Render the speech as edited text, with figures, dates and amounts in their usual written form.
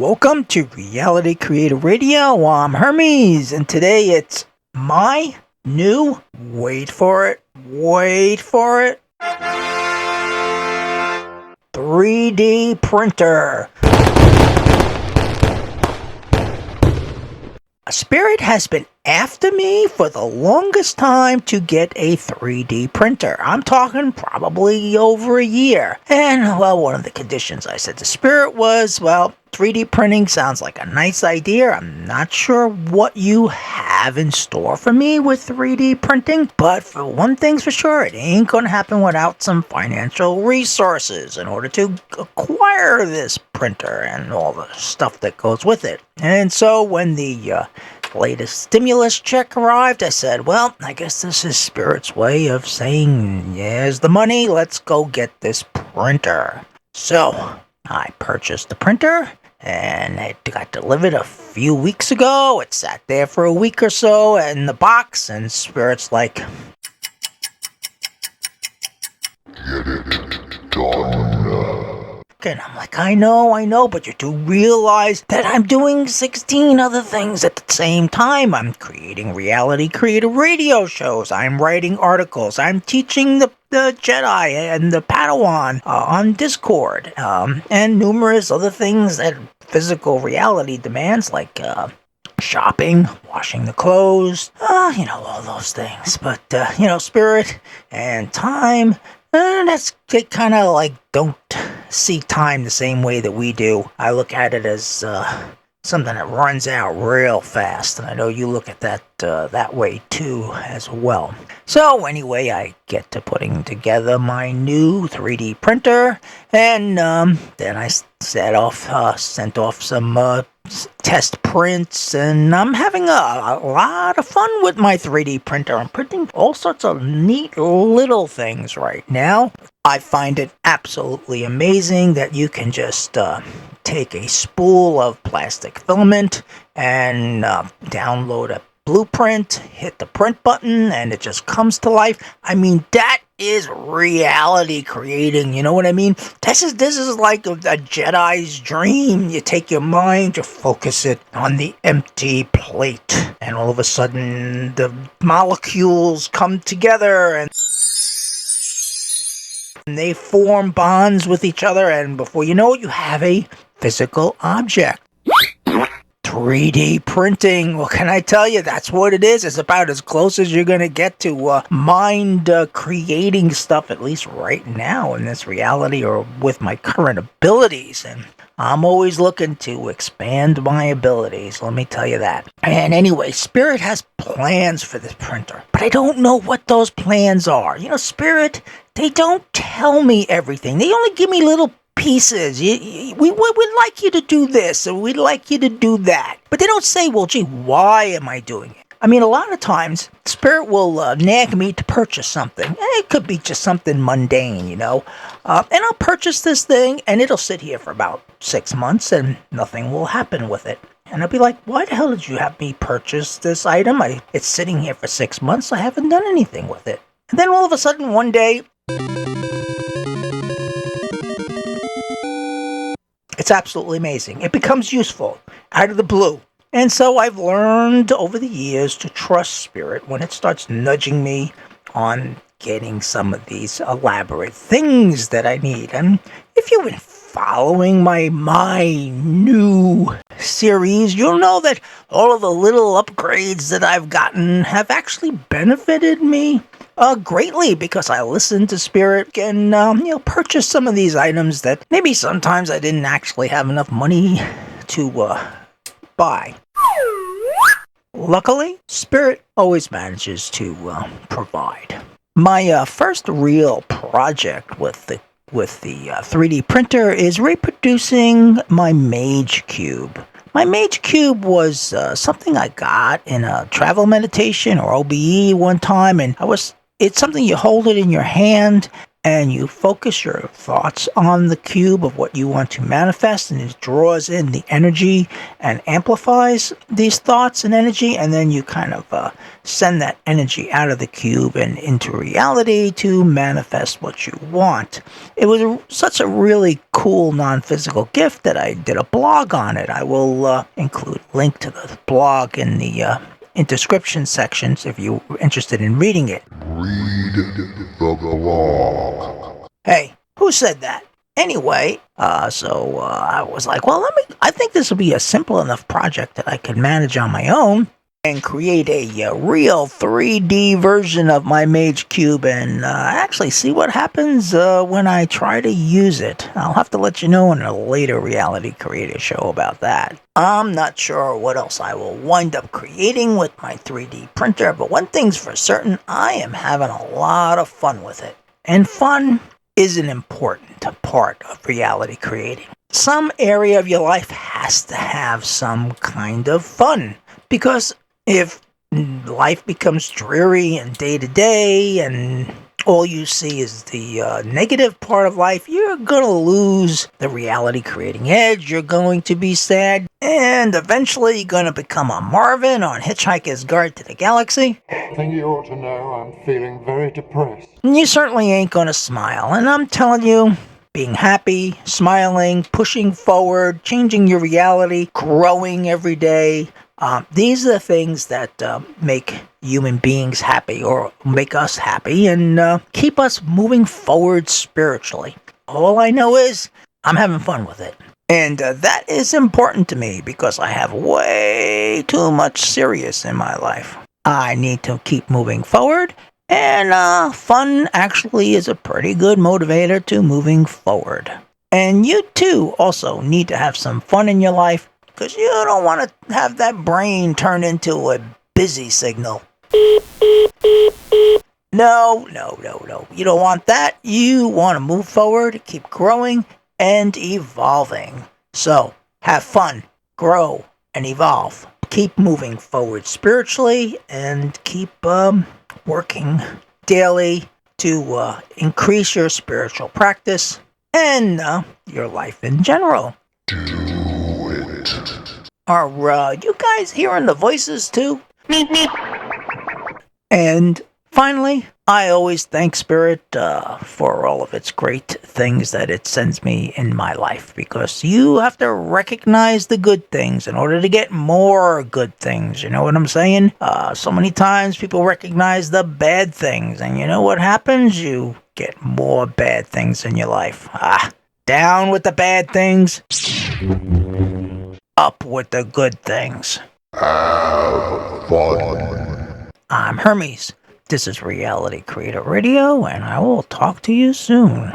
Welcome to Reality Creator Radio. I'm Hermes, and today it's my new, wait for it, 3D printer. Spirit has been after me for the longest time to get a 3D printer. I'm talking probably over a year. And, well, one of the conditions I said to Spirit was, 3D printing sounds like a nice idea. I'm not sure what you have in store for me with 3D printing, but for one thing's for sure, it ain't going to happen without some financial resources in order to acquire this printer and all the stuff that goes with it. And so when the latest stimulus check arrived, I said, well, I guess this is Spirit's way of saying, here's the money, let's go get this printer. So I purchased the printer, and it got delivered a few weeks ago. It sat there for a week or so in the box, and Spirit's like, get it done. and I'm like, I know, but you do realize that I'm doing 16 other things at the same time. I'm creating reality creator radio shows. I'm writing articles. I'm teaching the Jedi and the Padawan on Discord, and numerous other things that physical reality demands, like shopping, washing the clothes, all those things. But, Spirit and time, they kind of like don't see time the same way that we do. I look at it as something that runs out real fast, and I know you look at that that way too as well. So anyway, I get to putting together my new 3D printer, and then I sent off some test prints, and I'm having a lot of fun with my 3D printer. I'm printing all sorts of neat little things right now. I find it absolutely amazing that you can just take a spool of plastic filament and download a blueprint, hit the print button, and it just comes to life. I mean, that is reality creating, you know what I mean? This is like a Jedi's dream. You take your mind, you focus it on the empty plate, and all of a sudden the molecules come together and they form bonds with each other, and before you know it, you have a physical object. 3D printing, what can I tell you? That's what it is. It's about as close as you're going to get to mind creating stuff, at least right now in this reality or with my current abilities. And I'm always looking to expand my abilities, let me tell you that. And anyway, Spirit has plans for this printer, but I don't know what those plans are. Spirit, they don't tell me everything. They only give me little pieces. We'd like you to do this, or we'd like you to do that. But they don't say, well, gee, why am I doing it? I mean, a lot of times, Spirit will nag me to purchase something. It could be just something mundane, and I'll purchase this thing, and it'll sit here for about 6 months, and nothing will happen with it. And I'll be like, why the hell did you have me purchase this item? It's sitting here for 6 months. I haven't done anything with it. And then all of a sudden, one day, it's absolutely amazing. It becomes useful out of the blue. And so I've learned over the years to trust Spirit when it starts nudging me on getting some of these elaborate things that I need. And if you've been following my new series, you'll know that all of the little upgrades that I've gotten have actually benefited me greatly, because I listened to Spirit and purchased some of these items that maybe sometimes I didn't actually have enough money to buy. Luckily, Spirit always manages to provide. My first real project with the 3D printer is reproducing my Magecube. My Magecube was something I got in a travel meditation or OBE one time, and it's something you hold it in your hand, and you focus your thoughts on the cube of what you want to manifest, and it draws in the energy and amplifies these thoughts and energy, and then you kind of send that energy out of the cube and into reality to manifest what you want. It was such a really cool non-physical gift that I did a blog on it. I will include a link to the blog in the description sections if you're interested in reading it. Read the blog. Hey, who said that? Anyway, so I was like, well, I think this will be a simple enough project that I can manage on my own and create a real 3D version of my Magecube and actually see what happens when I try to use it. I'll have to let you know in a later Reality Creator show about that. I'm not sure what else I will wind up creating with my 3D printer, but one thing's for certain, I am having a lot of fun with it. And fun is an important part of reality creating. Some area of your life has to have some kind of fun, because if life becomes dreary and day to day and all you see is the negative part of life, you're going to lose the reality creating edge. You're going to be sad, and eventually you're going to become a Marvin on Hitchhiker's Guide to the Galaxy. I think you ought to know I'm feeling very depressed. And you certainly ain't going to smile. And I'm telling you, being happy, smiling, pushing forward, changing your reality, growing every day, these are the things that make human beings happy, or make us happy, and keep us moving forward spiritually. All I know is I'm having fun with it. And that is important to me because I have way too much serious in my life. I need to keep moving forward, and fun actually is a pretty good motivator to moving forward. And you too also need to have some fun in your life, because you don't want to have that brain turn into a busy signal. No. You don't want that. You want to move forward, keep growing, and evolving. So, have fun, grow, and evolve. Keep moving forward spiritually, and keep working daily to increase your spiritual practice and your life in general. Are you guys hearing the voices too? And finally, I always thank Spirit for all of its great things that it sends me in my life, because you have to recognize the good things in order to get more good things. You know what I'm saying? So many times people recognize the bad things, and you know what happens? You get more bad things in your life. Down with the bad things. Up with the good things. Have fun. I'm Hermes. This is Reality Creator Radio, and I will talk to you soon.